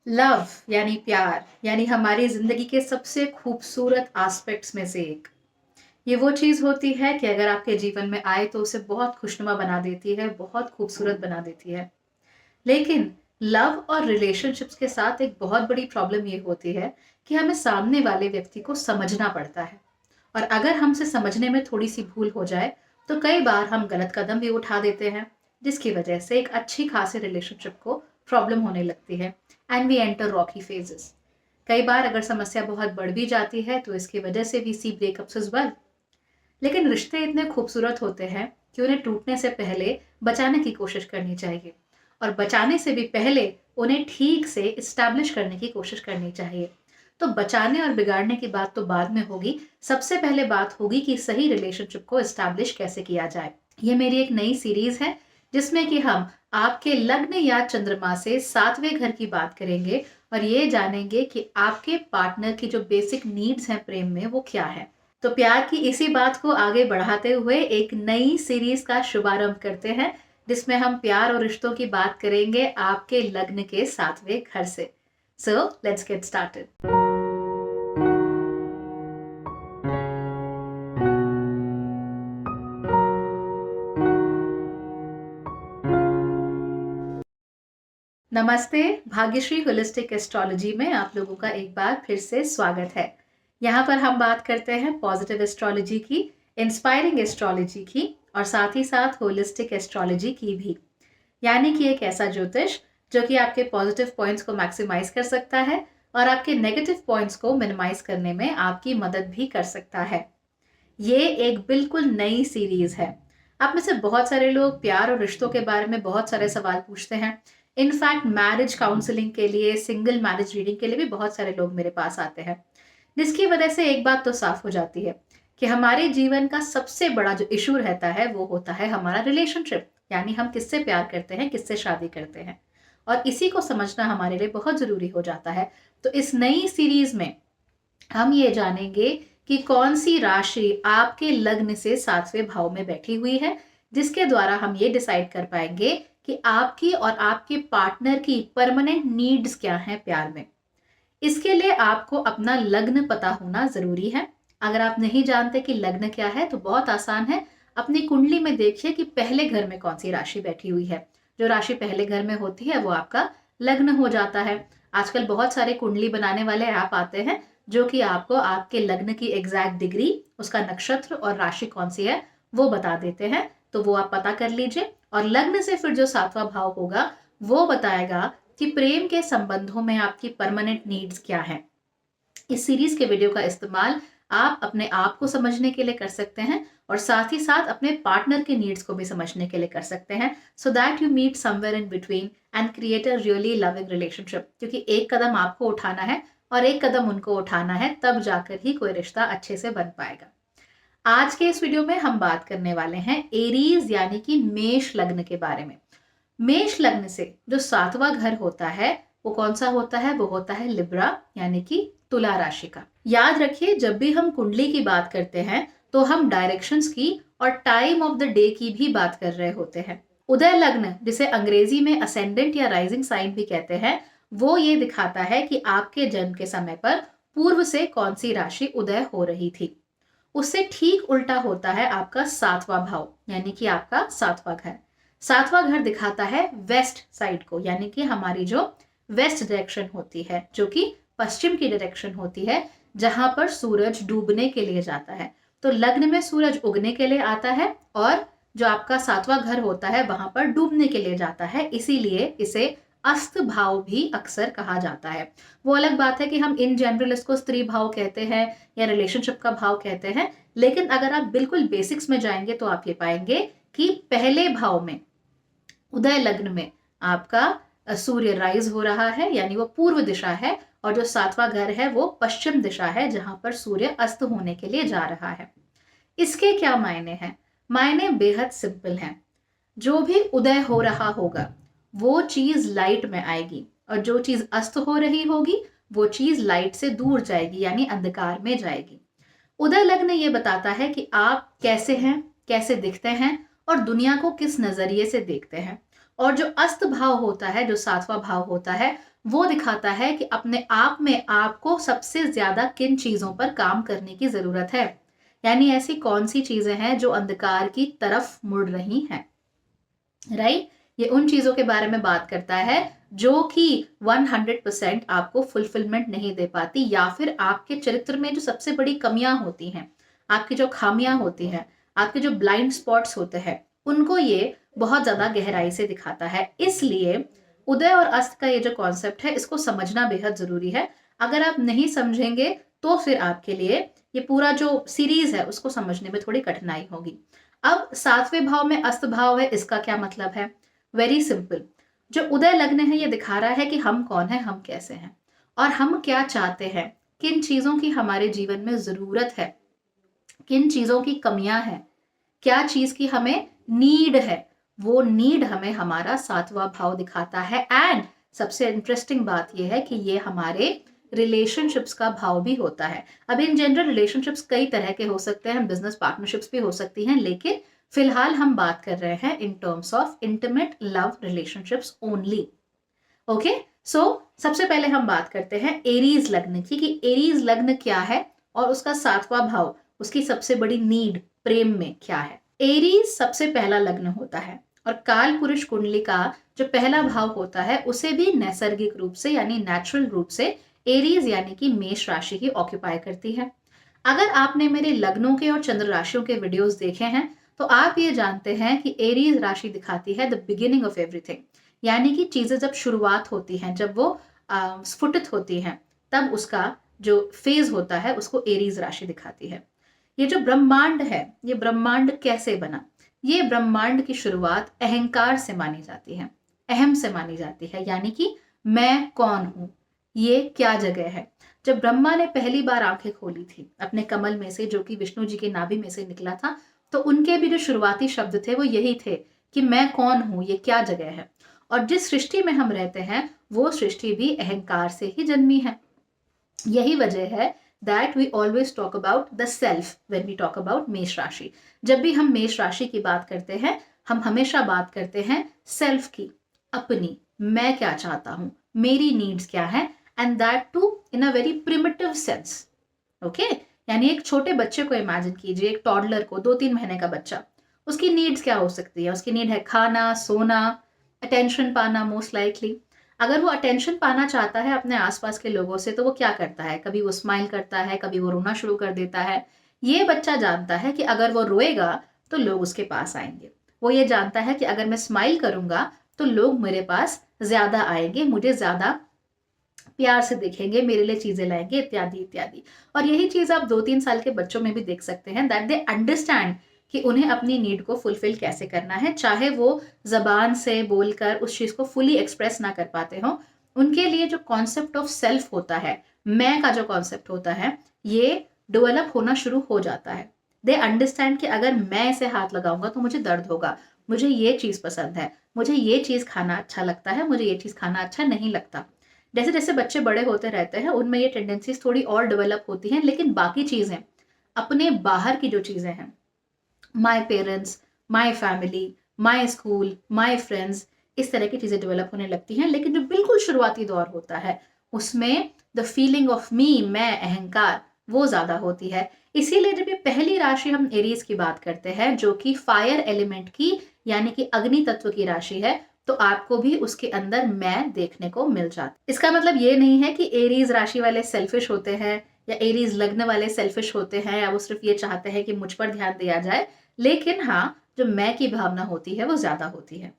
Love यानी प्यार यानी हमारी जिंदगी के सबसे खूबसूरत एस्पेक्ट्स में से एक। ये वो चीज होती है कि अगर आपके जीवन में आए तो उसे बहुत खुशनुमा बना देती है, बहुत खूबसूरत बना देती है। लेकिन लव और रिलेशनशिप्स के साथ एक बहुत बड़ी प्रॉब्लम ये होती है कि हमें सामने वाले व्यक्ति को समझना पड़ता है। और अगर हमसे समझने में थोड़ी सी भूल हो जाए तो कई बार हम गलत कदम भी उठा देते हैं, जिसकी वजह से एक अच्छी खासी रिलेशनशिप को प्रॉब्लम होने लगती है and we enter rocky phases. कई बार अगर समस्या बहुत बढ़ भी जाती है तो इसकी वजह से we see breakups is well. लेकिन रिश्ते इतने खूबसूरत होते हैं कि उन्हें टूटने से पहले बचाने की कोशिश करनी चाहिए, और बचाने से भी पहले उन्हें ठीक से इस्टेब्लिश करने की कोशिश करनी चाहिए। तो बचाने और बिगाड़ने की बात तो बाद में होगी, सबसे पहले बात होगी कि सही रिलेशनशिप को इस्टेब्लिश कैसे किया जाए। ये मेरी एक नई सीरीज है जिसमें कि हम आपके लग्न या चंद्रमा से 7वें घर की बात करेंगे और ये जानेंगे कि आपके पार्टनर की जो बेसिक नीड्स हैं प्रेम में वो क्या है। तो प्यार की इसी बात को आगे बढ़ाते हुए एक नई सीरीज का शुभारंभ करते हैं, जिसमें हम प्यार और रिश्तों की बात करेंगे आपके लग्न के 7वें घर से। So let's get started. नमस्ते। भाग्यश्री होलिस्टिक एस्ट्रोलॉजी में आप लोगों का एक बार फिर से स्वागत है। यहाँ पर हम बात करते हैं पॉजिटिव एस्ट्रोलॉजी की, इंस्पायरिंग एस्ट्रोलॉजी की और साथ ही साथ होलिस्टिक एस्ट्रोलॉजी की भी। यानी कि एक ऐसा ज्योतिष जो कि आपके पॉजिटिव पॉइंट्स को मैक्सिमाइज कर सकता है और आपके नेगेटिव पॉइंट्स को मिनिमाइज करने में आपकी मदद भी कर सकता है। ये एक बिल्कुल नई सीरीज है। आप में से बहुत सारे लोग प्यार और रिश्तों के बारे में बहुत सारे सवाल पूछते हैं। इनफैक्ट मैरिज काउंसलिंग के लिए, सिंगल मैरिज रीडिंग के लिए भी बहुत सारे लोग मेरे पास आते हैं, जिसकी वजह से एक बात तो साफ हो जाती है कि हमारे जीवन का सबसे बड़ा जो इशू रहता है वो होता है हमारा रिलेशनशिप, यानी हम किससे प्यार करते हैं, किससे शादी करते हैं। और इसी को समझना हमारे लिए बहुत जरूरी हो जाता है। तो इस नई सीरीज में हम ये जानेंगे कि कौन सी राशि आपके लग्न से 7वें भाव में बैठी हुई है, जिसके द्वारा हम ये डिसाइड कर पाएंगे कि आपकी और आपके पार्टनर की परमानेंट नीड्स क्या हैं प्यार में। इसके लिए आपको अपना लग्न पता होना जरूरी है। अगर आप नहीं जानते कि लग्न क्या है तो बहुत आसान है, अपनी कुंडली में देखिए कि पहले घर में कौन सी राशि बैठी हुई है। जो राशि पहले घर में होती है वो आपका लग्न हो जाता है। आजकल बहुत सारे कुंडली बनाने वाले ऐप आते हैं जो कि आपको आपके लग्न की एग्जैक्ट डिग्री, उसका नक्षत्र और राशि कौन सी है वो बता देते हैं। तो वो आप पता कर लीजिए और लग्न से फिर जो 7वां भाव होगा वो बताएगा कि प्रेम के संबंधों में आपकी परमानेंट नीड्स क्या हैं। इस सीरीज के वीडियो का इस्तेमाल आप अपने आप को समझने के लिए कर सकते हैं और साथ ही साथ अपने पार्टनर के नीड्स को भी समझने के लिए कर सकते हैं, so that you meet somewhere in between and create a really loving relationship. क्योंकि एक कदम आपको उठाना है और एक कदम उनको उठाना है, तब जाकर ही कोई रिश्ता अच्छे से बन पाएगा। आज के इस वीडियो में हम बात करने वाले हैं एरीज यानी कि मेष लग्न के बारे में। मेष लग्न से जो 7वां घर होता है वो कौन सा होता है? वो होता है लिब्रा यानी कि तुला राशि का। याद रखिए, जब भी हम कुंडली की बात करते हैं तो हम डायरेक्शंस की और टाइम ऑफ द डे की भी बात कर रहे होते हैं। उदय लग्न, जिसे अंग्रेजी में असेंडेंट या राइजिंग साइन भी कहते हैं, वो ये दिखाता है कि आपके जन्म के समय पर पूर्व से कौन सी राशि उदय हो रही थी। उससे ठीक उल्टा होता है आपका 7वां भाव, यानी कि आपका 7वां घर। 7वां घर दिखाता है वेस्ट साइड को, यानी कि हमारी जो वेस्ट डायरेक्शन होती है, जो कि पश्चिम की डायरेक्शन होती है, जहां पर सूरज डूबने के लिए जाता है। तो लग्न में सूरज उगने के लिए आता है और जो आपका 7वां घर होता है वहां पर डूबने के लिए जाता है, इसीलिए इसे अस्त भाव भी अक्सर कहा जाता है। वो अलग बात है कि हम इन जनरल इसको स्त्री भाव कहते हैं या रिलेशनशिप का भाव कहते हैं, लेकिन अगर आप बिल्कुल बेसिक्स में जाएंगे तो आप ये पाएंगे कि पहले भाव में, उदय लग्न में, आपका सूर्य राइज हो रहा है, यानी वो पूर्व दिशा है, और जो 7वां घर है वो पश्चिम दिशा है, जहां पर सूर्य अस्त होने के लिए जा रहा है। इसके क्या मायने हैं? मायने बेहद सिंपल हैं। जो भी उदय हो रहा होगा वो चीज लाइट में आएगी, और जो चीज अस्त हो रही होगी वो चीज लाइट से दूर जाएगी, यानी अंधकार में जाएगी। उदय लग्न ये बताता है कि आप कैसे हैं, कैसे दिखते हैं और दुनिया को किस नजरिए से देखते हैं। और जो अस्त भाव होता है, जो सातवां भाव होता है, वो दिखाता है कि अपने आप में आपको सबसे ज्यादा किन चीजों पर काम करने की जरूरत है, यानी ऐसी कौन सी चीजें हैं जो अंधकार की तरफ मुड़ रही हैं। राइट, ये उन चीजों के बारे में बात करता है जो कि 100% आपको फुलफिलमेंट नहीं दे पाती, या फिर आपके चरित्र में जो सबसे बड़ी कमियां होती हैं, आपकी जो खामियां होती हैं, आपके जो ब्लाइंड स्पॉट्स होते हैं, उनको ये बहुत ज्यादा गहराई से दिखाता है। इसलिए उदय और अस्त का ये जो कॉन्सेप्ट है, इसको समझना बेहद जरूरी है। अगर आप नहीं समझेंगे तो फिर आपके लिए ये पूरा जो सीरीज है उसको समझने में थोड़ी कठिनाई होगी। अब सातवें भाव में अस्त भाव है, इसका क्या मतलब है? वेरी सिंपल, जो उदय लग्न है ये दिखा रहा है कि हम कौन है, हम कैसे हैं और हम क्या चाहते हैं, किन चीजों की हमारे जीवन में जरूरत है, किन चीजों की कमियां हैं, क्या चीज की हमें नीड है। वो नीड हमें हमारा सातवां भाव दिखाता है। एंड सबसे इंटरेस्टिंग बात यह है कि ये हमारे रिलेशनशिप्स का भाव भी होता है। अब इन जनरल रिलेशनशिप्स कई तरह के हो सकते हैं, बिजनेस पार्टनरशिप्स भी हो सकती हैं, लेकिन फिलहाल हम बात कर रहे हैं in terms of intimate love relationships only. Okay, so सबसे पहले हम बात करते हैं एरीज लग्न की, कि एरीज लग्न क्या है और उसका सातवां भाव, उसकी सबसे बड़ी नीड प्रेम में क्या है। एरीज सबसे पहला लग्न होता है और काल पुरुष कुंडली का जो पहला भाव होता है उसे भी नैसर्गिक रूप से यानी नेचुरल रूप से एरीज यानी कि मेष राशि ही ऑक्यूपाई करती है। अगर आपने मेरे लग्नों के और चंद्र राशियों के वीडियोस देखे हैं तो आप ये जानते हैं कि एरीज राशि दिखाती है द बिगिनिंग ऑफ एवरीथिंग, यानी कि चीजें जब शुरुआत होती हैं, जब वो स्फुटित होती हैं, तब उसका जो फेज होता है उसको एरीज राशि दिखाती है। ये जो ब्रह्मांड है, ये ब्रह्मांड कैसे बना? ये ब्रह्मांड की शुरुआत अहंकार से मानी जाती है, अहम से मानी जाती है, यानी कि मैं कौन हूं, ये क्या जगह है। जब ब्रह्मा ने पहली बार आंखें खोली थी अपने कमल में से, जो कि विष्णु जी के नाभि में से निकला था, तो उनके भी जो शुरुआती शब्द थे वो यही थे कि मैं कौन हूं, ये क्या जगह है। और जिस सृष्टि में हम रहते हैं वो सृष्टि भी अहंकार से ही जन्मी है। यही वजह है that we always talk about the self when we talk about मेष राशि। जब भी हम मेष राशि की बात करते हैं हम हमेशा बात करते हैं सेल्फ की, अपनी, मैं क्या चाहता हूं, मेरी नीड्स क्या है, and that too in a very primitive sense. Okay, यानी एक छोटे बच्चे को इमेजिन कीजिए, एक टॉडलर को, 2-3 महीने का बच्चा, उसकी नीड्स क्या हो सकती है? उसकी नीड है खाना, सोना, अटेंशन पाना मोस्ट लाइकली। अगर वो अटेंशन पाना चाहता है अपने आसपास के लोगों से तो वो क्या करता है? कभी वो स्माइल करता है, कभी वो रोना शुरू कर देता है। ये बच्चा जानता है कि अगर वो रोएगा तो लोग उसके पास आएंगे। वो ये जानता है कि अगर मैं स्माइल करूंगा तो लोग मेरे पास ज्यादा आएंगे, मुझे ज्यादा प्यार से देखेंगे, मेरे लिए चीजें लाएंगे, इत्यादि इत्यादि। और यही चीज आप 2-3 साल के बच्चों में भी देख सकते हैं, दैट दे अंडरस्टैंड कि उन्हें अपनी नीड को फुलफिल कैसे करना है, चाहे वो जबान से बोलकर उस चीज को फुली एक्सप्रेस ना कर पाते हो। उनके लिए जो कॉन्सेप्ट ऑफ सेल्फ होता है, मैं का जो कॉन्सेप्ट होता है, ये डेवलप होना शुरू हो जाता है। दे अंडरस्टैंड कि अगर मैं इसे हाथ लगाऊंगा तो मुझे दर्द होगा, मुझे ये चीज पसंद है, मुझे ये चीज खाना अच्छा लगता है, मुझे ये चीज खाना अच्छा नहीं लगता। जैसे जैसे बच्चे बड़े होते रहते हैं उनमें ये टेंडेंसीज थोड़ी और डेवलप होती हैं, लेकिन बाकी चीजें, अपने बाहर की जो चीजें हैं, my parents, my family, my school, my friends, इस तरह की चीजें डेवलप होने लगती हैं। लेकिन जो बिल्कुल शुरुआती दौर होता है उसमें द फीलिंग ऑफ मी, मैं, अहंकार, वो ज्यादा होती है। इसीलिए जब ये पहली राशि हम एरीज की बात करते हैं जो कि फायर एलिमेंट की यानी कि अग्नि तत्व की राशि है, तो आपको भी उसके अंदर मैं देखने को मिल जाता। इसका मतलब ये नहीं है कि एरीज राशि वाले सेल्फिश होते हैं या एरीज लग्न वाले सेल्फिश होते हैं या वो सिर्फ ये चाहते हैं कि मुझ पर ध्यान दिया जाए, लेकिन हाँ, जो मैं की भावना होती है वो ज्यादा होती है।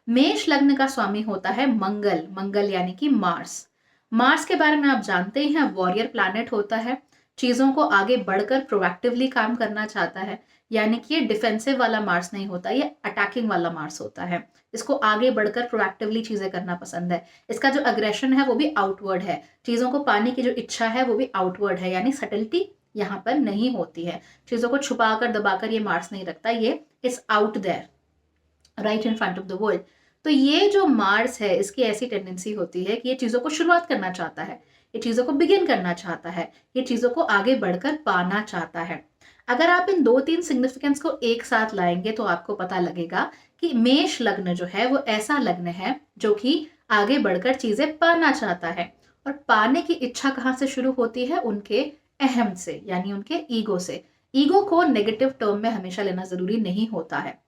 मेष लग्न का स्वामी होता है मंगल, मंगल यानी कि मार्स। मार्स के बारे में आप जानते ही हैं, वॉरियर प्लैनेट होता है, चीजों को आगे बढ़कर प्रोएक्टिवली काम करना चाहता है। यानी कि ये डिफेंसिव वाला मार्स नहीं होता, ये अटैकिंग वाला मार्स होता है। इसको आगे बढ़कर प्रोएक्टिवली चीजें करना पसंद है। इसका जो अग्रेशन है वो भी आउटवर्ड है, चीजों को पाने की जो इच्छा है वो भी आउटवर्ड है, यानी सटलिटी यहाँ पर नहीं होती है। चीजों को छुपाकर दबाकर ये मार्स नहीं रखता, ये is out there right in front of the world. तो ये जो मार्स है इसकी ऐसी टेंडेंसी होती है कि ये चीजों को शुरुआत करना चाहता है, ये चीजों को बिगिन करना चाहता है, ये चीजों को आगे बढ़कर पाना चाहता है। अगर आप इन 2-3 सिग्निफिकेंस को एक साथ लाएंगे तो आपको पता लगेगा कि मेष लग्न जो है वो ऐसा लग्न है जो कि आगे बढ़कर चीजें पाना चाहता है, और पाने की इच्छा कहाँ से शुरू होती है? उनके अहम से, यानी उनके ईगो से। ईगो को नेगेटिव टर्म में हमेशा लेना जरूरी नहीं होता है।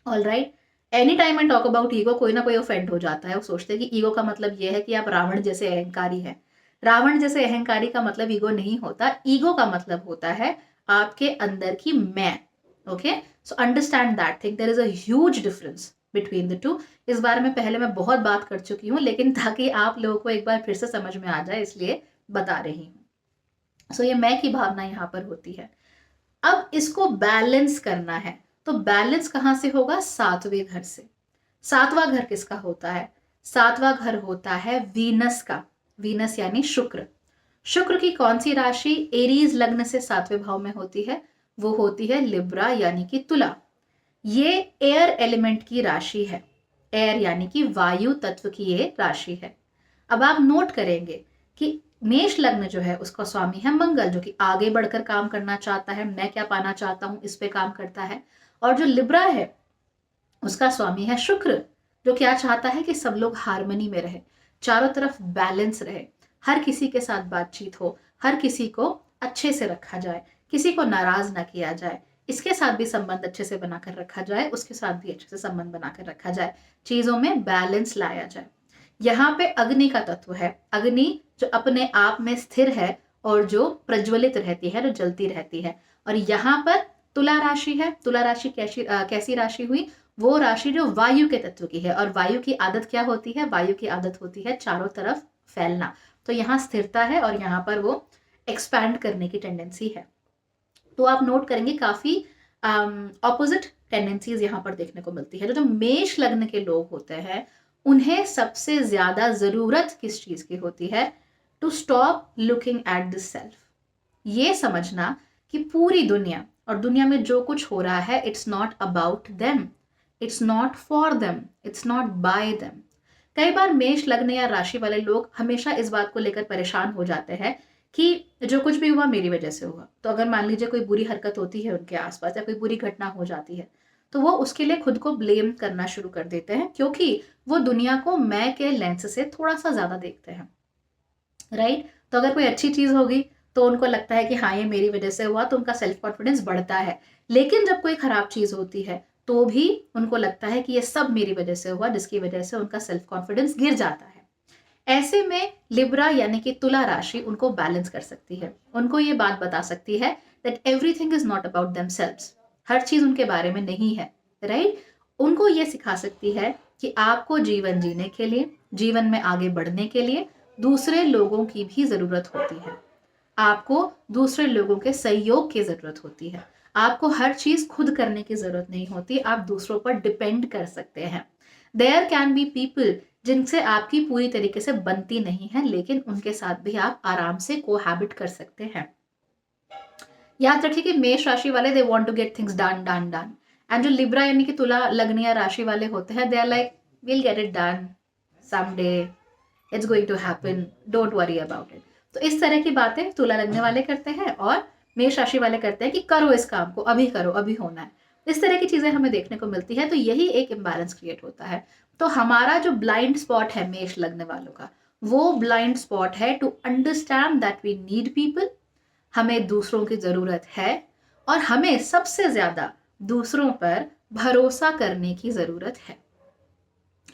All right, any time I talk about ego, कोई ना कोई ऑफेंड हो जाता है। वो सोचते हैं कि ईगो का मतलब ये है कि आप रावण जैसे अहंकारी हैं। रावण जैसे अहंकारी का मतलब ईगो नहीं होता। ईगो का मतलब होता है आपके अंदर की मैं। Okay, so understand that thing, there is a huge difference between the two. इस बारे में पहले मैं बहुत बात कर चुकी हूँ, लेकिन ताकि आप लोगों को एक बार फिर से समझ में आ जाए इसलिए बता रही हूँ। सो ये मैं की भावना यहाँ पर होती है। अब इसको बैलेंस करना है, तो बैलेंस कहां से होगा? सातवें घर से। सातवां घर किसका होता है? सातवां घर होता है वीनस का। वीनस यानी शुक्र। शुक्र की कौन सी राशि एरीज लग्न से सातवें भाव में होती है? वो होती है लिब्रा यानी कि तुला। ये एयर एलिमेंट की राशि है। एयर यानी कि वायु तत्व की ये राशि है। अब आप नोट करेंगे कि मेष लग्न जो है उसका स्वामी है मंगल, जो कि आगे बढ़कर काम करना चाहता है, मैं क्या पाना चाहता हूं इस पे काम करता है। और जो लिब्रा है उसका स्वामी है शुक्र, जो क्या चाहता है कि सब लोग हार्मनी में रहे, चारों तरफ बैलेंस रहे, हर किसी के साथ बातचीत हो, हर किसी को अच्छे से रखा जाए, किसी को नाराज ना किया जाए, इसके साथ भी संबंध अच्छे से बनाकर रखा जाए, उसके साथ भी अच्छे से संबंध बनाकर रखा जाए, चीजों में बैलेंस लाया जाए। यहाँ पे अग्नि का तत्व है। अग्नि जो अपने आप में स्थिर है और जो प्रज्वलित रहती है, जो जलती रहती है। और यहाँ पर तुला राशि है। तुला राशि कैसी राशि हुई? वो राशि जो वायु के तत्व की है, और वायु की आदत क्या होती है? वायु की आदत होती है चारों तरफ फैलना। तो यहाँ स्थिरता है और यहाँ पर वो एक्सपैंड करने की टेंडेंसी है। तो आप नोट करेंगे काफी ऑपोजिट टेंडेंसीज यहाँ पर देखने को मिलती है। जो मेष लग्न के लोग होते हैं उन्हें सबसे ज्यादा जरूरत किस चीज की होती है? To stop looking at this self. ये समझना कि पूरी दुनिया और दुनिया में जो कुछ हो रहा है, it's not about them, it's not for them, it's not bye them. कई बार मेष लग्न या राशि वाले लोग हमेशा इस बात को लेकर परेशान हो जाते हैं कि जो कुछ भी हुआ मेरी वजह से हुआ। तो अगर मान लीजिए कोई बुरी हरकत होती है उनके आसपास या कोई बुरी घटना हो जाती है, तो वो उसके लिए खुद को ब्लेम करना शुरू कर देते हैं, क्योंकि वो दुनिया को मैं के लेंस से थोड़ा सा ज्यादा देखते हैं। राइट, तो अगर कोई अच्छी चीज होगी तो उनको लगता है कि हाँ ये मेरी वजह से हुआ, तो उनका सेल्फ कॉन्फिडेंस बढ़ता है। लेकिन जब कोई खराब चीज होती है तो भी उनको लगता है कि ये सब मेरी वजह से हुआ, जिसकी वजह से उनका सेल्फ कॉन्फिडेंस गिर जाता है। ऐसे में लिब्रा यानी कि तुला राशि उनको बैलेंस कर सकती है। उनको ये बात बता सकती है that everything is not about themselves. हर चीज उनके बारे में नहीं है। राइट, उनको ये सिखा सकती है कि आपको जीवन जीने के लिए, जीवन में आगे बढ़ने के लिए दूसरे लोगों की भी जरूरत होती है। आपको दूसरे लोगों के सहयोग की जरूरत होती है। आपको हर चीज खुद करने की जरूरत नहीं होती, आप दूसरों पर डिपेंड कर सकते हैं। देयर कैन बी पीपल जिनसे आपकी पूरी तरीके से बनती नहीं है, लेकिन उनके साथ भी आप आराम से कोहैबिट कर सकते हैं। याद रखिए कि मेष राशि वाले they want to get things done done done, and जो लिब्रा यानी कि तुला लग्न या राशि वाले होते हैं, they are like will get it done someday, it's going to happen, don't worry about it. तो इस तरह की बातें तुला लगने वाले करते हैं और मेष राशि वाले करते हैं कि करो इस काम को, अभी करो, अभी होना है। इस तरह की चीजें हमें देखने को मिलती है, तो यही एक इम्बैलेंस क्रिएट होता है। तो हमारा जो ब्लाइंड स्पॉट है मेष लगने वालों का, वो ब्लाइंड स्पॉट है to understand that we need people. हमें दूसरों की जरूरत है, और हमें सबसे ज्यादा दूसरों पर भरोसा करने की जरूरत है।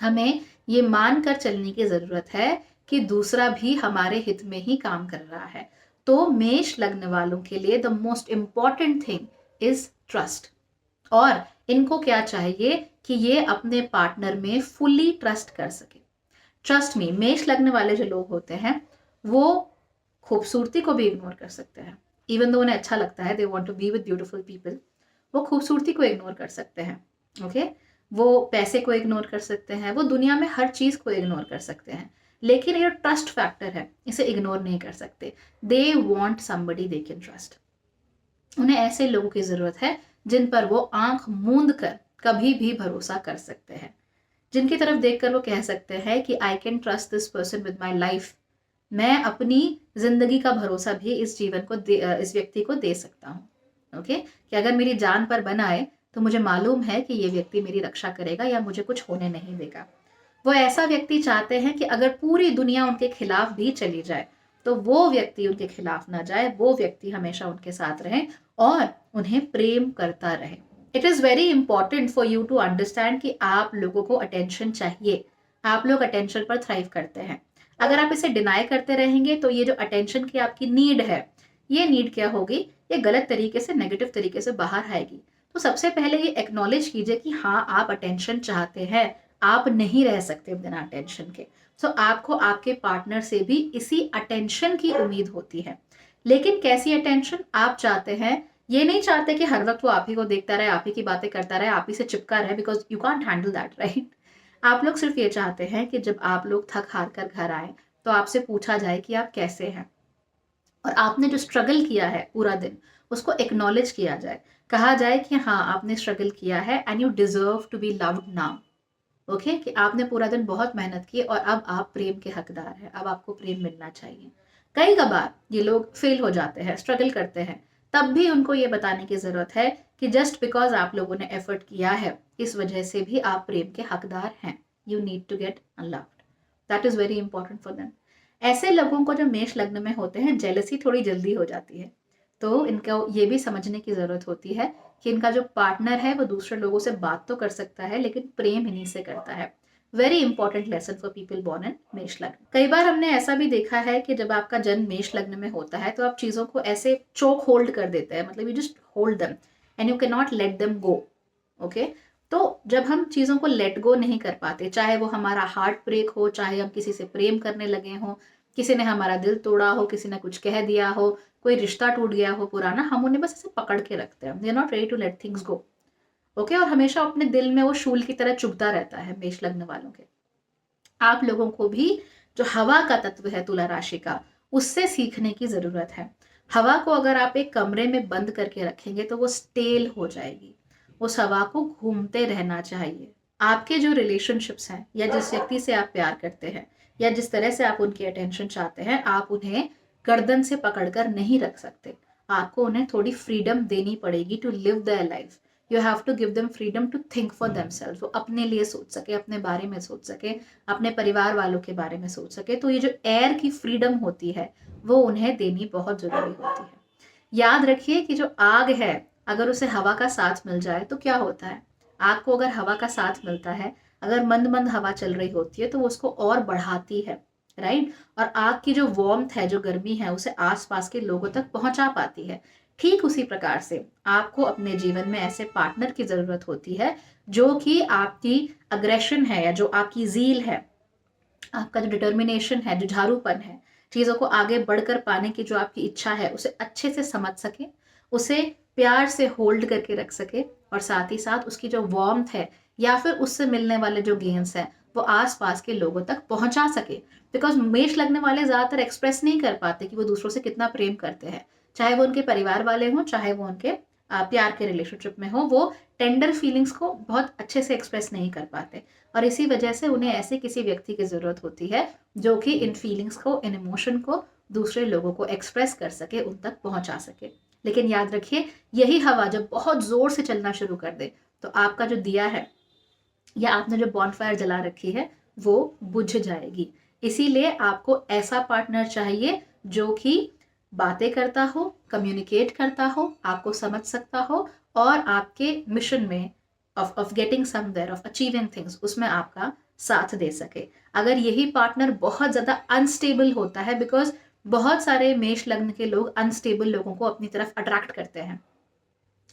हमें ये मानकर चलने की जरूरत है कि दूसरा भी हमारे हित में ही काम कर रहा है। तो मेष लग्न वालों के लिए the most important thing is trust. और इनको क्या चाहिए कि ये अपने पार्टनर में फुली ट्रस्ट कर सके। ट्रस्ट मी, मेष लग्न वाले जो लोग होते हैं वो खूबसूरती को भी इग्नोर कर सकते हैं। इवन दो उन्हें अच्छा लगता है, they want to be with beautiful people, वो खूबसूरती को इग्नोर कर सकते हैं। ओके, वो पैसे को इग्नोर कर सकते हैं, वो दुनिया में हर चीज को इग्नोर कर सकते हैं, लेकिन ये ट्रस्ट फैक्टर है, इसे इग्नोर नहीं कर सकते। They want somebody they can trust. उन्हें ऐसे लोगों की जरूरत है जिन पर वो आंख मूंद कर कभी भी भरोसा कर सकते हैं, जिनकी तरफ देखकर वो कह सकते हैं कि I can trust this person with my life. मैं अपनी जिंदगी का भरोसा भी इस जीवन को इस व्यक्ति को दे सकता हूँ। ओके, कि अगर मेरी जान पर बन आए तो मुझे मालूम है कि ये व्यक्ति मेरी रक्षा करेगा या मुझे कुछ होने नहीं देगा। वो ऐसा व्यक्ति चाहते हैं कि अगर पूरी दुनिया उनके खिलाफ भी चली जाए तो वो व्यक्ति उनके खिलाफ ना जाए, वो व्यक्ति हमेशा उनके साथ रहे और उन्हें प्रेम करता रहे। It is very important for you to understand कि आप लोगों को अटेंशन चाहिए, आप लोग अटेंशन पर थ्राइव करते हैं। अगर आप इसे डिनाई करते रहेंगे तो ये जो अटेंशन की आपकी नीड है, ये नीड क्या होगी, ये गलत तरीके से, नेगेटिव तरीके से बाहर आएगी। तो सबसे पहले ये एक्नॉलेज कीजिए कि हाँ, आप अटेंशन चाहते हैं, आप नहीं रह सकते बिना अटेंशन के। सो आपको आपके पार्टनर से भी इसी अटेंशन की उम्मीद होती है। लेकिन कैसी अटेंशन आप चाहते हैं? ये नहीं चाहते कि हर वक्त वो आप ही को देखता रहे, आप ही की बातें करता रहे, आप ही से चिपका रहे, because you can't handle that, right. आप लोग सिर्फ ये चाहते हैं कि जब आप लोग थक हार कर घर आए तो आपसे पूछा जाए कि आप कैसे हैं, और आपने जो स्ट्रगल किया है पूरा दिन उसको एक्नॉलेज किया जाए, कहा जाए कि हाँ, आपने स्ट्रगल किया है and you deserve to be loved now. Okay, कि आपने पूरा दिन बहुत मेहनत की और अब आप प्रेम के हकदार हैं, अब आपको प्रेम मिलना चाहिए। कई कबार ये लोग फेल हो जाते हैं, स्ट्रगल करते हैं, तब भी उनको ये बताने की जरूरत है कि जस्ट बिकॉज आप लोगों ने एफर्ट किया है, इस वजह से भी आप प्रेम के हकदार हैं। You need to get unloved, that is very important for them. ऐसे लोगों को जो मेष लग्न में होते हैं, जेलसी थोड़ी जल्दी हो जाती है, तो इनको ये भी समझने की जरूरत होती है कि इनका जो पार्टनर है वो दूसरे लोगों से बात तो कर सकता है लेकिन प्रेम इन्हीं से करता है। Very important lesson for people born in Mesh लग्न। कई बार हमने ऐसा भी देखा है कि जब आपका जन्म मेष लग्न में होता है तो आप चीजों को ऐसे चोक होल्ड कर देते हैं, मतलब you just hold them and you can not let them go. Okay, तो जब हम चीजों को लेट गो नहीं कर पाते, चाहे वो हमारा हार्ट ब्रेक हो, चाहे हम किसी से प्रेम करने लगे हों, किसी ने हमारा दिल तोड़ा हो, किसी ने कुछ कह दिया हो, कोई रिश्ता टूट गया हो पुराना, हम उन्हें बस ऐसे पकड़ के रखते हैं, they are not ready to let things go. Okay, और हमेशा अपने दिल में वो शूल की तरह चुभता रहता है मेष लग्न वालों के। आप लोगों को भी जो हवा का तत्व है तुला राशि का, उससे सीखने की जरूरत है। हवा को अगर आप एक कमरे में बंद करके रखेंगे तो वो स्टेल हो जाएगी, उस हवा को घूमते रहना चाहिए। आपके जो रिलेशनशिप्स हैं या जिस व्यक्ति से आप प्यार करते हैं या जिस तरह से आप उनकी अटेंशन चाहते हैं, आप उन्हें गर्दन से पकड़कर नहीं रख सकते। आपको उन्हें थोड़ी फ्रीडम देनी पड़ेगी to live their life. You have to give them freedom to think for themselves, वो अपने लिए सोच सके, अपने बारे में सोच सके, अपने परिवार वालों के बारे में सोच सके। तो ये जो एयर की फ्रीडम होती है वो उन्हें देनी बहुत जरूरी होती है। याद रखिए कि जो आग है, अगर उसे हवा का साथ मिल जाए तो क्या होता है? आग को अगर हवा का साथ मिलता है, अगर मंद मंद हवा चल रही होती है तो वो उसको और बढ़ाती है, राइट। और आग की जो वार्मथ है, जो गर्मी है, उसे आसपास के लोगों तक पहुंचा पाती है। ठीक उसी प्रकार से आपको अपने जीवन में ऐसे पार्टनर की जरूरत होती है जो कि आपकी अग्रेशन है या जो आपकी जील है, आपका जो डिटर्मिनेशन है, जो झारूपन है, चीजों को आगे बढ़कर पाने की जो आपकी इच्छा है, उसे अच्छे से समझ सके, उसे प्यार से होल्ड करके रख सके, और साथ ही साथ उसकी जो वार्मथ है या फिर उससे मिलने वाले जो गेन्स हैं वो आसपास के लोगों तक पहुंचा सके। बिकॉज मेष लगने वाले ज्यादातर एक्सप्रेस नहीं कर पाते कि वो दूसरों से कितना प्रेम करते हैं, चाहे वो उनके परिवार वाले हों, चाहे वो उनके प्यार के रिलेशनशिप में हो, वो टेंडर फीलिंग्स को बहुत अच्छे से एक्सप्रेस नहीं कर पाते। और इसी वजह से उन्हें ऐसे किसी व्यक्ति की जरूरत होती है जो कि इन फीलिंग्स को, इन इमोशन को दूसरे लोगों को एक्सप्रेस कर सके, उन तक पहुंचा सके। लेकिन याद रखिए, यही हवा जब बहुत जोर से चलना शुरू कर दे तो आपका जो दिया है या आपने जो बॉनफायर जला रखी है वो बुझ जाएगी। इसीलिए आपको ऐसा पार्टनर चाहिए जो कि बातें करता हो, कम्युनिकेट करता हो, आपको समझ सकता हो और आपके मिशन में of getting somewhere, of achieving things, उसमें आपका साथ दे सके। अगर यही पार्टनर बहुत ज्यादा अनस्टेबल होता है, बिकॉज बहुत सारे मेष लग्न के लोग अनस्टेबल लोगों को अपनी तरफ अट्रैक्ट करते हैं,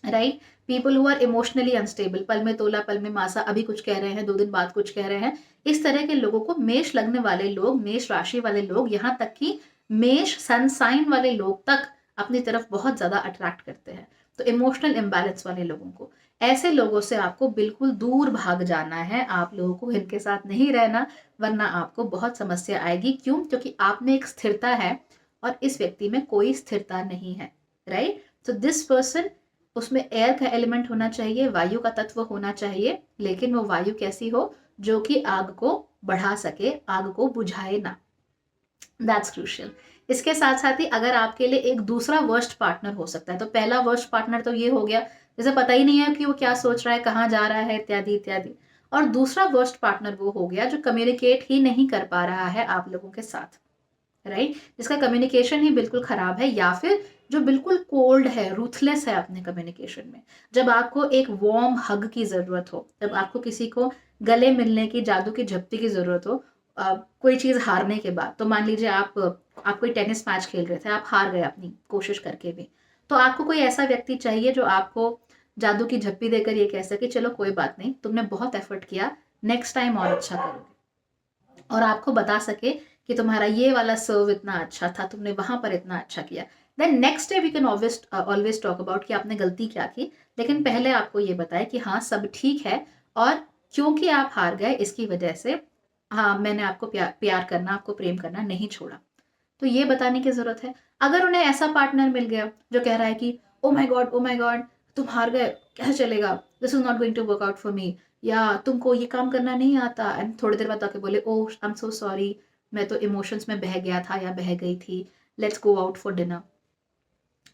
right. People who are emotionally unstable, पल में तोला पल में मासा, अभी कुछ कह रहे हैं 2 दिन बाद कुछ कह रहे हैं, इस तरह के लोगों को मेष लगने वाले लोग, मेष राशि वाले लोग, यहाँ तक कि मेष सन साइन वाले लोग तक अपनी तरफ बहुत ज्यादा अट्रैक्ट करते हैं। तो इमोशनल इम्बैलेंस वाले लोगों को, ऐसे लोगों से आपको बिल्कुल दूर भाग जाना है। आप लोगों को इनके साथ नहीं रहना, वरना आपको बहुत समस्या आएगी। क्यों? क्योंकि आप में एक स्थिरता है और इस व्यक्ति में कोई स्थिरता नहीं है, राइट। तो दिस पर्सन, उसमें एयर का एलिमेंट होना चाहिए, वायु का तत्व होना चाहिए, लेकिन वो वायु कैसी हो? जो कि आग को बढ़ा सके, आग को बुझाए ना। That's crucial. इसके साथ साथ ही अगर आपके लिए एक दूसरा वर्स्ट पार्टनर हो सकता है, तो पहला वर्स्ट पार्टनर तो ये हो गया जैसे पता ही नहीं है कि वो क्या सोच रहा है, कहाँ जा रहा है, इत्यादि इत्यादि। और दूसरा वर्स्ट पार्टनर वो हो गया जो कम्युनिकेट ही नहीं कर पा रहा है आप लोगों के साथ, राइट, जिसका कम्युनिकेशन ही बिल्कुल खराब है, या फिर जो बिल्कुल कोल्ड है, रूथलेस है अपने कम्युनिकेशन में। जब आपको एक वार्म हग की जरूरत हो, जब आपको किसी को गले मिलने की, जादू की झप्पी की जरूरत हो, कोई चीज हारने के बाद, तो मान लीजिए आप कोई टेनिस मैच खेल रहे थे, आप हार गए अपनी कोशिश करके भी, तो आपको कोई ऐसा व्यक्ति चाहिए जो आपको जादू की झप्पी देकर ये कह सके चलो कोई बात नहीं, तुमने बहुत एफर्ट किया, नेक्स्ट टाइम और अच्छा करोगे, और आपको बता सके कि तुम्हारा ये वाला सर्व इतना अच्छा था, तुमने वहां पर इतना अच्छा किया। Then next day we can always talk about कि आपने गलती क्या की, लेकिन पहले आपको ये बताए कि हाँ सब ठीक है, और क्योंकि आप हार गए इसकी वजह से हाँ मैंने आपको प्यार करना, आपको प्रेम करना नहीं छोड़ा। तो ये बताने की जरूरत है। अगर उन्हें ऐसा पार्टनर मिल गया जो कह रहा है कि ओ माय गॉड, तुम हार गए, कैसे चलेगा, this is not going to work out for me, या तुमको ये काम करना नहीं आता, एंड थोड़ी देर बाद आके बोले ओह आई एम सो सॉरी, मैं तो इमोशंस में बह गया था या बह गई थी, let's go out for dinner.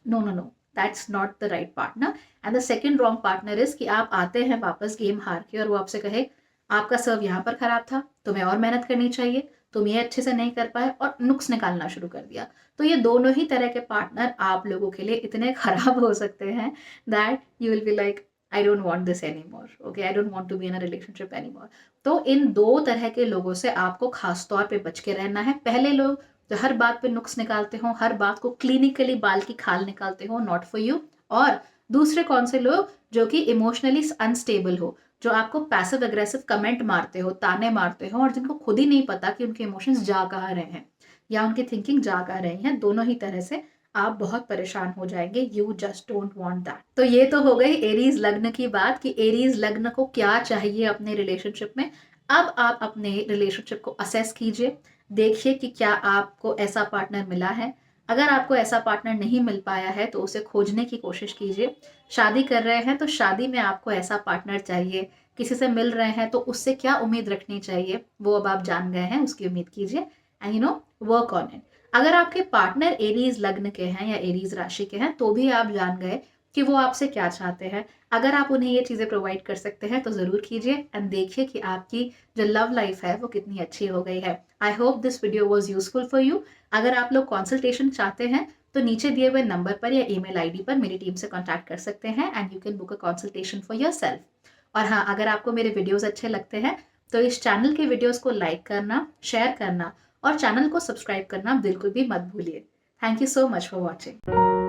No no no, that's not the right partner. And the second wrong partner is कि आप आते हैं वापस गेम हार के और वो आपसे कहे आपका सर्व यहाँ पर खराब था, तुम्हें और मेहनत करनी चाहिए, तुम ये अच्छे से नहीं कर पाए, और नुक्स निकालना शुरू कर दिया। तो ये दोनों ही तरह के पार्टनर आप लोगों के लिए इतने खराब हो सकते हैं that you will be like I don't want this any more, okay, I don't want to be in a relationship any more. तो इन दो तरह के लोगों से आपको खास तौर पे बच के रहना है। पहले लोग जो हर बात पे नुक्स निकालते हो, हर बात को क्लिनिकली बाल की खाल निकालते हो, नॉट फॉर यू। और दूसरे कौन से लोग जो कि इमोशनली अनस्टेबल हो, जो आपको पैसिव एग्रेसिव कमेंट मारते हो, ताने मारते हो, और जिनको खुद ही नहीं पता कि उनके इमोशंस जा कहाँ रहे हैं या उनकी थिंकिंग जा कहाँ रही है। दोनों ही तरह से आप बहुत परेशान हो जाएंगे। You just don't want that. तो ये तो हो गई एरीज लग्न की बात कि एरीज लग्न को क्या चाहिए अपने रिलेशनशिप में। अब आप अपने रिलेशनशिप को असेस कीजिए, देखिए कि क्या आपको ऐसा पार्टनर मिला है। अगर आपको ऐसा पार्टनर नहीं मिल पाया है तो उसे खोजने की कोशिश कीजिए। शादी कर रहे हैं तो शादी में आपको ऐसा पार्टनर चाहिए। किसी से मिल रहे हैं तो उससे क्या उम्मीद रखनी चाहिए वो अब आप जान गए हैं, उसकी उम्मीद कीजिए and you know work on it. अगर आपके पार्टनर एरीज लग्न के हैं या एरीज राशि के हैं तो भी आप जान गए कि वो आपसे क्या चाहते हैं। अगर आप उन्हें ये चीज़ें प्रोवाइड कर सकते हैं तो ज़रूर कीजिए एंड देखिए कि आपकी जो लव लाइफ है वो कितनी अच्छी हो गई है। I hope this video was useful for you. अगर आप लोग कंसल्टेशन चाहते हैं तो नीचे दिए हुए नंबर पर या ईमेल आईडी पर मेरी टीम से कॉन्टैक्ट कर सकते हैं and you can book a consultation for yourself. और हाँ, अगर आपको मेरे वीडियोस अच्छे लगते हैं तो इस चैनल के वीडियोस को लाइक करना, शेयर करना और चैनल को सब्सक्राइब करना बिल्कुल भी मत भूलिए। Thank you so much for watching.